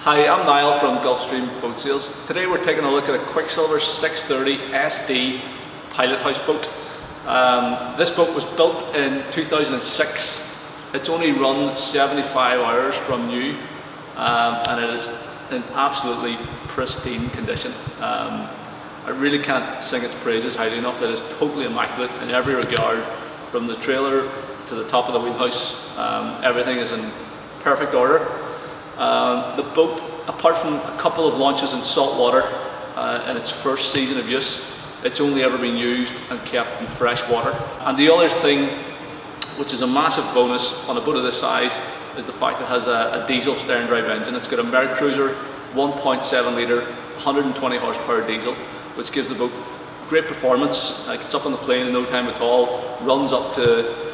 Hi, I'm Niall from GulfStream Boat Sales. Today we're taking a look at a Quicksilver 630 SD pilot house boat. This boat was built in 2006. It's only run 75 hours from new, and it is in absolutely pristine condition. I really can't sing its praises highly enough. It is totally immaculate in every regard, from the trailer to the top of the wheelhouse. Everything is in perfect order. The boat, apart from a couple of launches in salt water in its first season of use, it's only ever been used and kept in fresh water. And the other thing, which is a massive bonus on a boat of this size, is the fact it has a diesel stern drive engine. It's got a Mercruiser 1.7 litre, 120 horsepower diesel, which gives the boat great performance. It gets up on the plane in no time at all, runs up to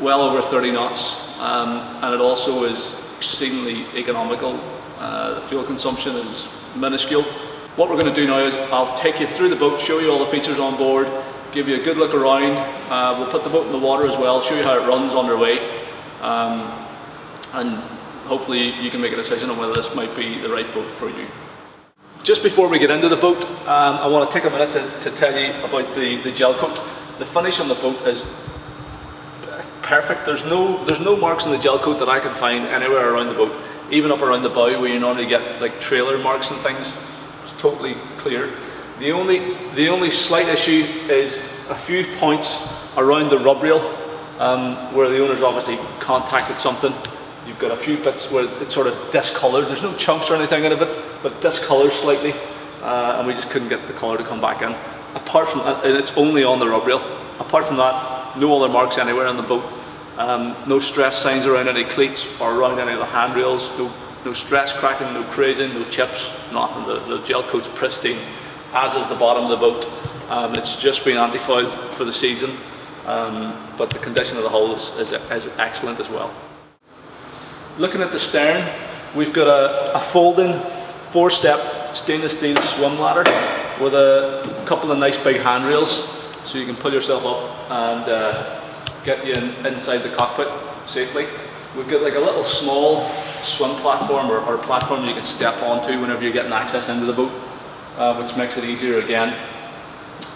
well over 30 knots, and it also is exceedingly economical. The fuel consumption is minuscule. What we're going to do now is I'll take you through the boat, show you all the features on board, give you a good look around. We'll put the boat in the water as well, show you how it runs underway, and hopefully you can make a decision on whether this might be the right boat for you. Just before we get into the boat, I want to take a minute to tell you about the gel coat. The finish on the boat is perfect. There's no marks on the gel coat that I can find anywhere around the boat, even up around the bow where you normally get like trailer marks and things. It's totally clear. The only slight issue is a few points around the rub rail where the owner's obviously contacted something. You've got a few bits where it's sort of discoloured. There's no chunks or anything out of it, but discoloured slightly, and we just couldn't get the colour to come back in. Apart from that, and it's only on the rub rail. Apart from that, no other marks anywhere on the boat. No stress signs around any cleats or around any of the handrails. No stress cracking, no crazing, no chips, nothing. The gel coat's pristine, as is the bottom of the boat. It's just been anti-fouled for the season, but the condition of the hull is excellent as well. Looking at the stern, we've got a folding 4-step stainless steel swim ladder with a couple of nice big handrails, so you can pull yourself up and get you inside the cockpit safely. We've got like a little small swim platform or platform you can step onto whenever you're getting access into the boat, which makes it easier again.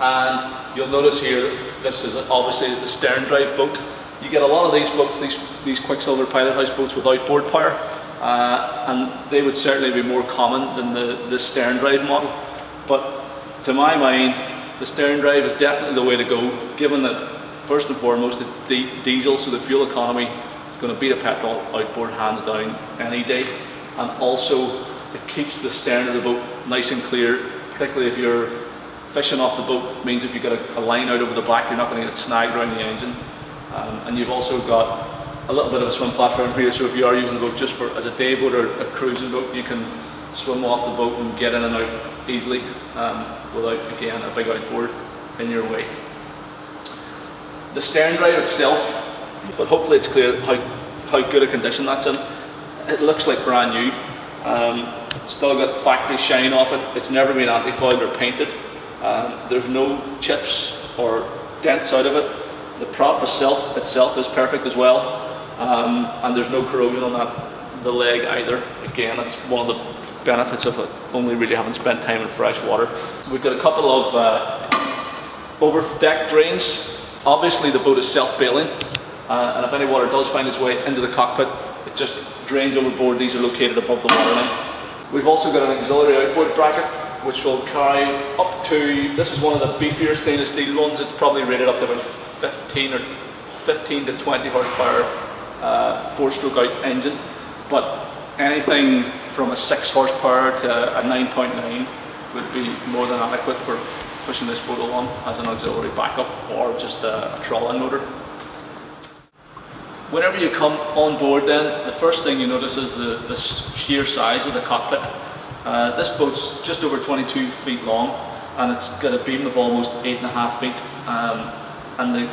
And you'll notice here, this is obviously the stern drive boat. You get a lot of these boats, these Quicksilver pilot house boats with outboard power, and they would certainly be more common than the stern drive model. But to my mind, the stern drive is definitely the way to go, given that first and foremost it's diesel, so the fuel economy is going to beat a petrol outboard hands down any day, and also it keeps the stern of the boat nice and clear, particularly if you're fishing off the boat. It means if you've got a line out over the back, you're not going to get it snagged around the engine. And you've also got a little bit of a swim platform here, so if you are using the boat just as a day boat or a cruising boat, you can swim off the boat and get in and out easily without, again, a big outboard in your way. The stern drive itself, but hopefully it's clear how good a condition that's in. It looks like brand new. It's still got factory shine off it. It's never been anti-fouled or painted. There's no chips or dents out of it. The prop itself is perfect as well, and there's no corrosion on the leg either. Again, that's one of the benefits of it only really having spent time in fresh water. We've got a couple of over-deck drains. Obviously the boat is self-bailing, and if any water does find its way into the cockpit, it just drains overboard. These are located above the waterline. We've also got an auxiliary outboard bracket, which will carry up to, this is one of the beefier stainless steel ones. It's probably rated up to about 15 to 20 horsepower 4-stroke out engine, but anything from a 6 horsepower to a 9.9 would be more than adequate for pushing this boat along as an auxiliary backup or just a trolling motor. Whenever you come on board then, the first thing you notice is the sheer size of the cockpit. This boat's just over 22 feet long, and it's got a beam of almost 8.5 feet, and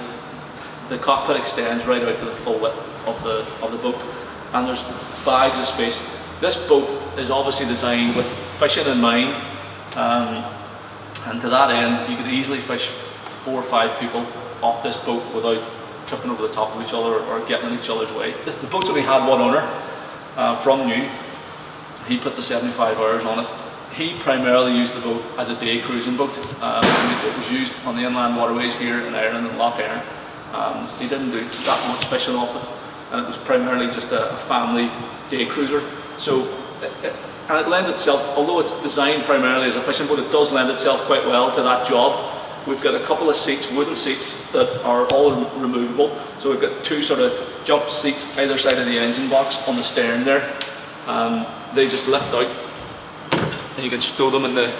the cockpit extends right out to the full width of the boat, and there's bags of space. This boat is obviously designed with fishing in mind, and to that end you could easily fish 4 or 5 people off this boat without tripping over the top of each other or getting in each other's way. The boat's only had one owner from new, He put the 75 hours on it. He primarily used the boat as a day cruising boat. It was used on the inland waterways here in Ireland and Lough Erne. He didn't do that much fishing off it, and it was primarily just a family day cruiser. So, and it lends itself, although it's designed primarily as a fishing boat, it does lend itself quite well to that job. We've got a couple of seats, wooden seats, that are all removable. So we've got two sort of jump seats either side of the engine box on the stern there. They just lift out, and you can stow them in the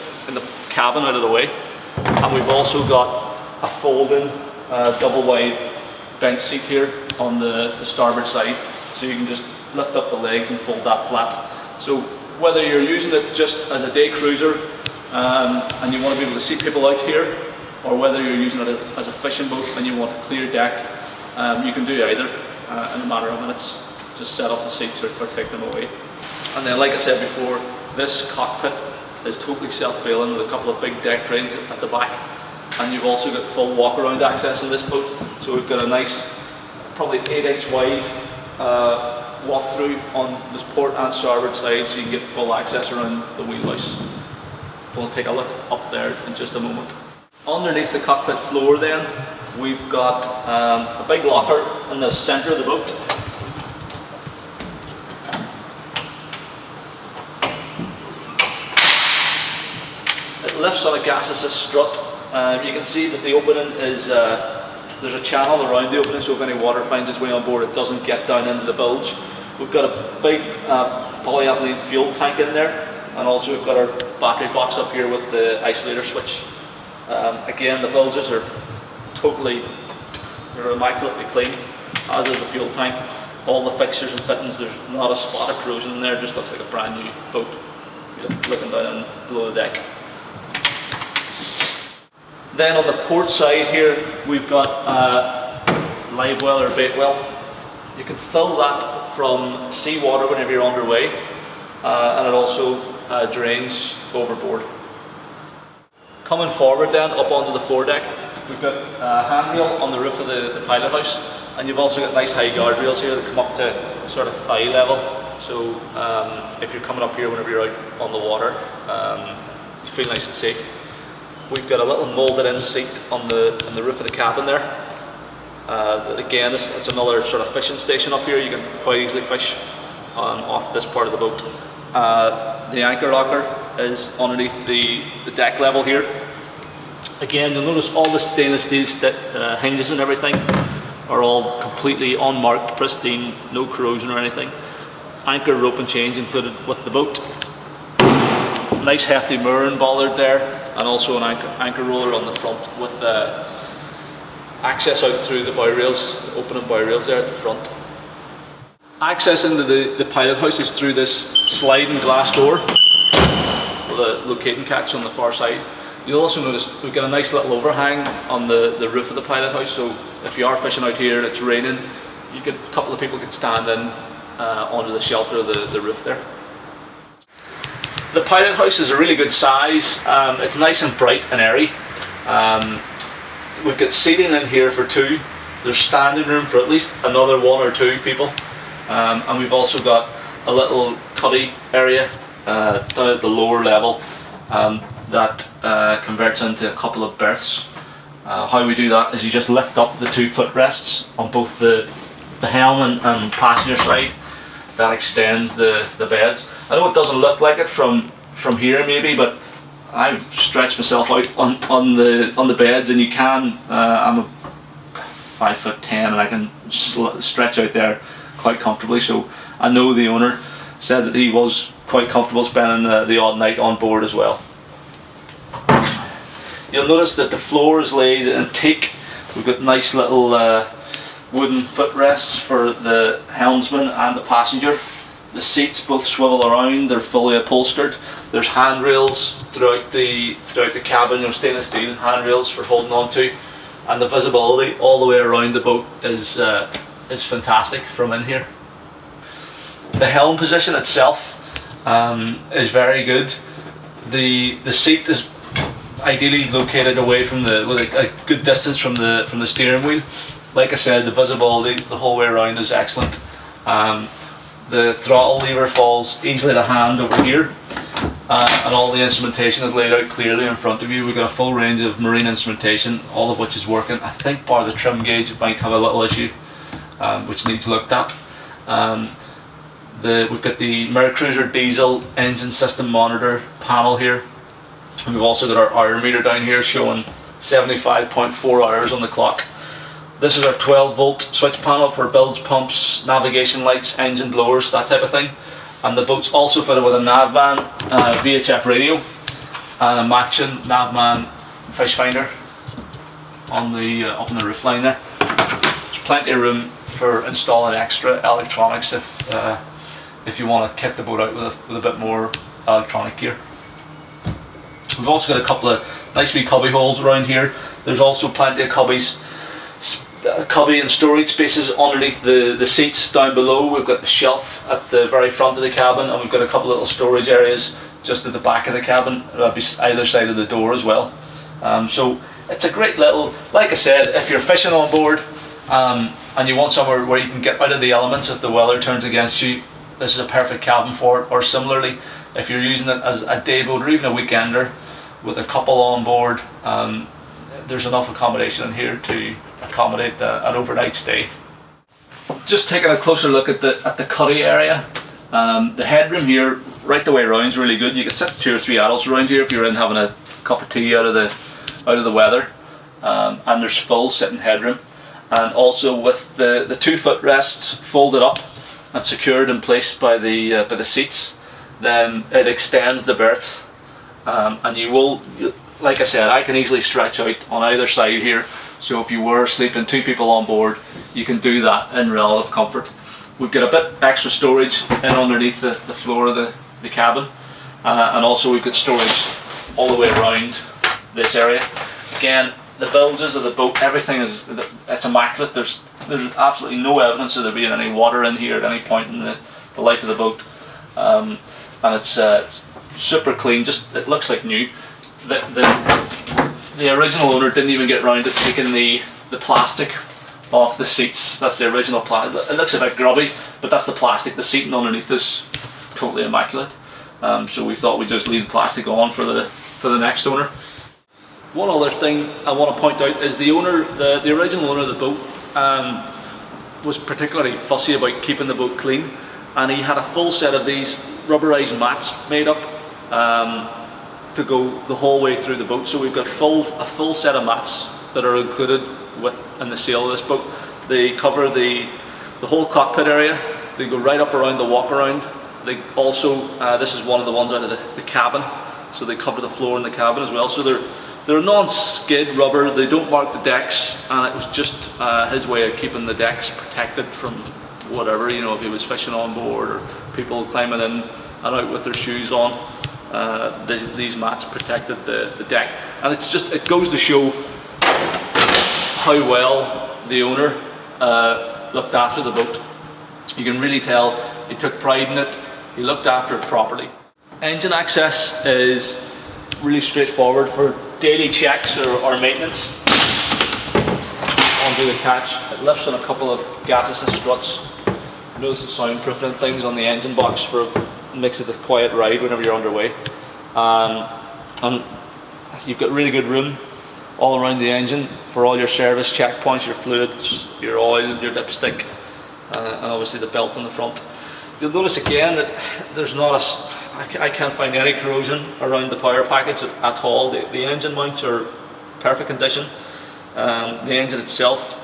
cabin out of the way. And we've also got a folding double wide bench seat here on the starboard side, so you can just lift up the legs and fold that flat. So whether you're using it just as a day cruiser and you want to be able to see people out here, or whether you're using it as a fishing boat and you want a clear deck, you can do either in a matter of minutes. Just set up the seats or take them away. And then, like I said before, this cockpit is totally self-bailing with a couple of big deck drains at the back. And you've also got full walk-around access in this boat. So we've got a nice, probably 8-inch wide walk-through on this port and starboard side, so you can get full access around the wheelhouse. We'll take a look up there in just a moment. Underneath the cockpit floor then, we've got a big locker in the centre of the boat. It lifts on a gas assist strut. You can see that the opening is, there's a channel around the opening, so if any water finds its way on board, it doesn't get down into the bilge. We've got a big polyethylene fuel tank in there, and also we've got our battery box up here with the isolator switch. Again, the bilges are they're immaculately clean, as is the fuel tank. All the fixtures and fittings, there's not a spot of corrosion in there, it just looks like a brand new boat. You're looking down below the deck. Then on the port side here, we've got live well or bait well. You can fill that from seawater whenever you're underway, and it also drains overboard. Coming forward then, up onto the foredeck, we've got a handrail on the roof of the pilot house, and you've also got nice high guardrails here that come up to sort of thigh level. So if you're coming up here whenever you're out on the water, you feel nice and safe. We've got a little moulded in seat on the roof of the cabin there. Again, it's another sort of fishing station up here. You can quite easily fish off this part of the boat. The anchor locker is underneath the deck level here. Again, you'll notice all the stainless steel hinges and everything are all completely unmarked, pristine, no corrosion or anything. Anchor rope and chains included with the boat. Nice hefty mooring bollard there, and also an anchor roller on the front with access out through the bow rails, the opening bow rails there at the front. Access into the pilot house is through this sliding glass door with a locating catch on the far side. You'll also notice we've got a nice little overhang on the roof of the pilot house, so if you are fishing out here and it's raining, a couple of people could stand in under the shelter of the roof there. The pilot house is a really good size. It's nice and bright and airy. We've got seating in here for two. There's standing room for at least another one or two people. And we've also got a little cuddy area down at the lower level that converts into a couple of berths. How we do that is you just lift up the 2 footrests on both the helm and passenger side. That extends the beds. I know it doesn't look like it from here maybe, but I've stretched myself out on the beds, and you can. I'm a 5'10" and I can stretch out there quite comfortably. So I know the owner said that he was quite comfortable spending the odd night on board as well. You'll notice that the floor is laid in teak. We've got nice little wooden footrests for the helmsman and the passenger. The seats both swivel around, they're fully upholstered. There's handrails throughout the cabin, stainless steel handrails for holding on to, and the visibility all the way around the boat is fantastic from in here. The helm position itself is very good. The seat is ideally located away from with a good distance from the steering wheel. Like I said, the visibility the whole way around is excellent. The throttle lever falls easily to hand over here, and all the instrumentation is laid out clearly in front of you. We've got a full range of marine instrumentation, all of which is working. I think bar the trim gauge might have a little issue, which needs looked at. We've got the Mercruiser diesel engine system monitor panel here. And we've also got our hour meter down here showing 75.4 hours on the clock. This is our 12 volt switch panel for bilge pumps, navigation lights, engine blowers, that type of thing. And the boat's also fitted with a Navman VHF radio and a matching Navman fish finder on the up on the roof line there. There's plenty of room for installing extra electronics if you want to kit the boat out with a bit more electronic gear. We've also got a couple of nice wee cubby holes around here. There's also plenty of cubby and storage spaces underneath the seats down below. We've got the shelf at the very front of the cabin, and we've got a couple of little storage areas just at the back of the cabin, either side of the door as well. So it's a great little, like I said, if you're fishing on board and you want somewhere where you can get out of the elements if the weather turns against you, this is a perfect cabin for it. Or similarly, if you're using it as a day boat or even a weekender with a couple on board, there's enough accommodation in here to accommodate an overnight stay. Just taking a closer look at the cuddy area. The headroom here, right the way around, is really good. You can sit 2 or 3 adults around here if you're in having a cup of tea out of the weather. And there's full sitting headroom, and also with the 2 footrests folded up and secured in place by the seats, then it extends the berth, and you will, like I said, I can easily stretch out on either side here. So if you were sleeping 2 people on board, you can do that in relative comfort. We've got a bit extra storage in underneath the floor of the cabin, and also we've got storage all the way around this area. Again, the bilges of the boat, everything it's immaculate. There's absolutely no evidence of there being any water in here at any point in the life of the boat, and it's super clean. Just it looks like new. The original owner didn't even get round to taking the plastic off the seats. That's the original plastic. It looks a bit grubby, but that's the plastic. The seating underneath is totally immaculate. So we thought we'd just leave the plastic on for the next owner. One other thing I want to point out is the owner, the original owner of the boat, was particularly fussy about keeping the boat clean, and he had a full set of these rubberized mats made up to go the whole way through the boat. So we've got a full set of mats that are included in the sale of this boat. They cover the whole cockpit area. They go right up around the walk around. They also, this is one of the ones out of the cabin, so they cover the floor in the cabin as well. So they're non-skid rubber. They don't mark the decks, and it was just his way of keeping the decks protected from whatever, you know, if he was fishing on board or people climbing in and out with their shoes on. These mats protected the deck, and it goes to show how well the owner looked after the boat. You can really tell he took pride in it. He looked after it properly. Engine access is really straightforward for daily checks or maintenance. Onto the catch, it lifts on a couple of gas assist struts. Notice the soundproofing things on the engine box makes it a quiet ride whenever you're underway. And you've got really good room all around the engine for all your service checkpoints, your fluids, your oil, your dipstick, and obviously the belt in the front. You'll notice again that there's I can't find any corrosion around the power package at all. The engine mounts are perfect condition. The engine itself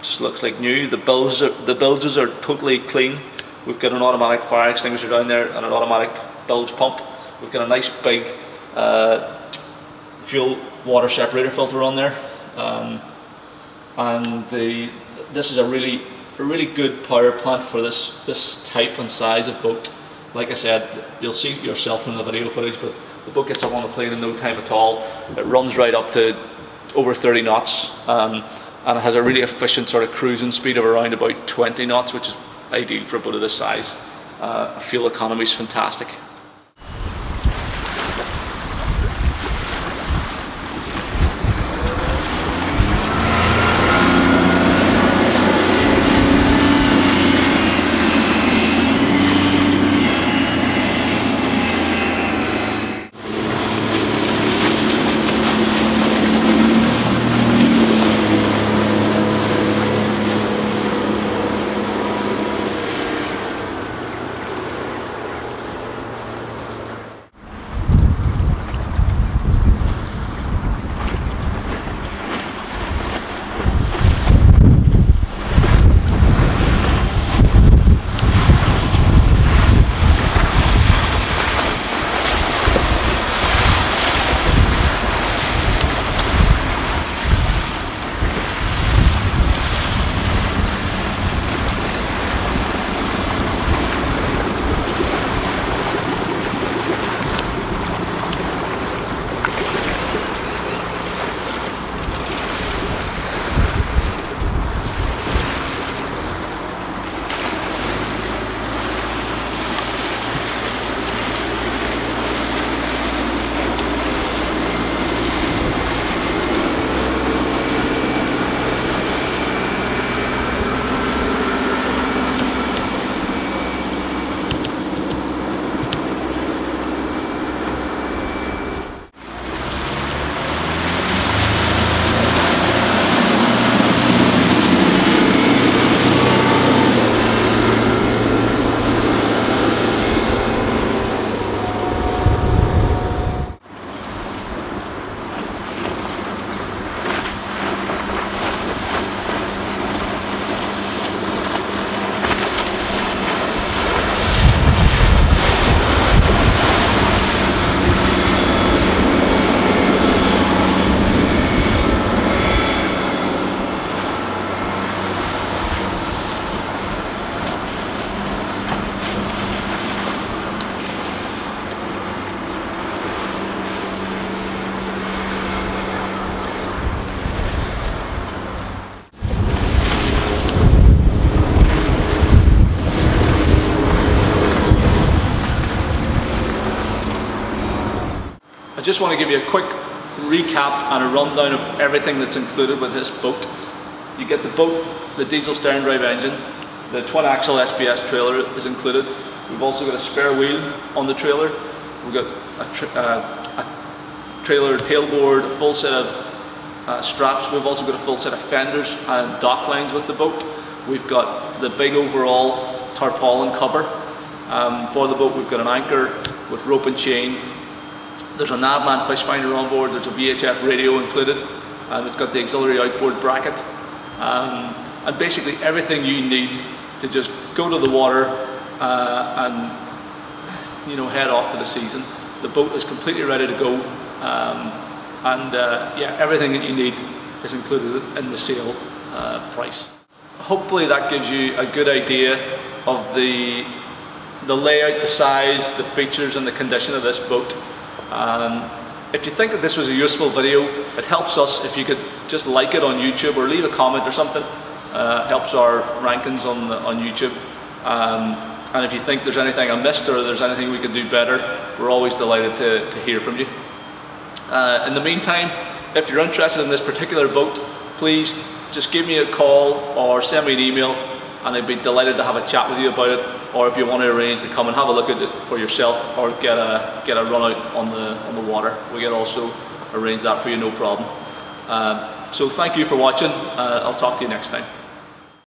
just looks like new. The bilges are totally clean. We've got an automatic fire extinguisher down there and an automatic bilge pump. We've got a nice big fuel water separator filter on there, and this is a really good power plant for this type and size of boat. Like I said, you'll see it yourself from the video footage, but the boat gets up on the plane in no time at all. It runs right up to over 30 knots, and it has a really efficient sort of cruising speed of around about 20 knots, which is ideal for a boat of this size. Fuel economy is fantastic. just want to give you a quick recap and a rundown of everything that's included with this boat. You get the boat, the diesel stern drive engine, the twin axle SPS trailer is included. We've also got a spare wheel on the trailer. We've got a trailer tailboard, a full set of straps. We've also got a full set of fenders and dock lines with the boat. We've got the big overall tarpaulin cover. For the boat, we've got an anchor with rope and chain. There's a Navman fish finder on board. There's a VHF radio included. It's got the auxiliary outboard bracket. And basically everything you need to just go to the water and head off for the season. The boat is completely ready to go, yeah, everything that you need is included in the sale price. Hopefully that gives you a good idea of the layout, the size, the features and the condition of this boat. If you think that this was a useful video, it helps us if you could just like it on YouTube or leave a comment or something. Helps our rankings on YouTube. And if you think there's anything I missed or there's anything we could do better, we're always delighted to hear from you. In the meantime, if you're interested in this particular boat, please just give me a call or send me an email and I'd be delighted to have a chat with you about it. Or if you want to arrange to come and have a look at it for yourself or get a run out on the water, we can also arrange that for you, no problem. So thank you for watching. I'll talk to you next time.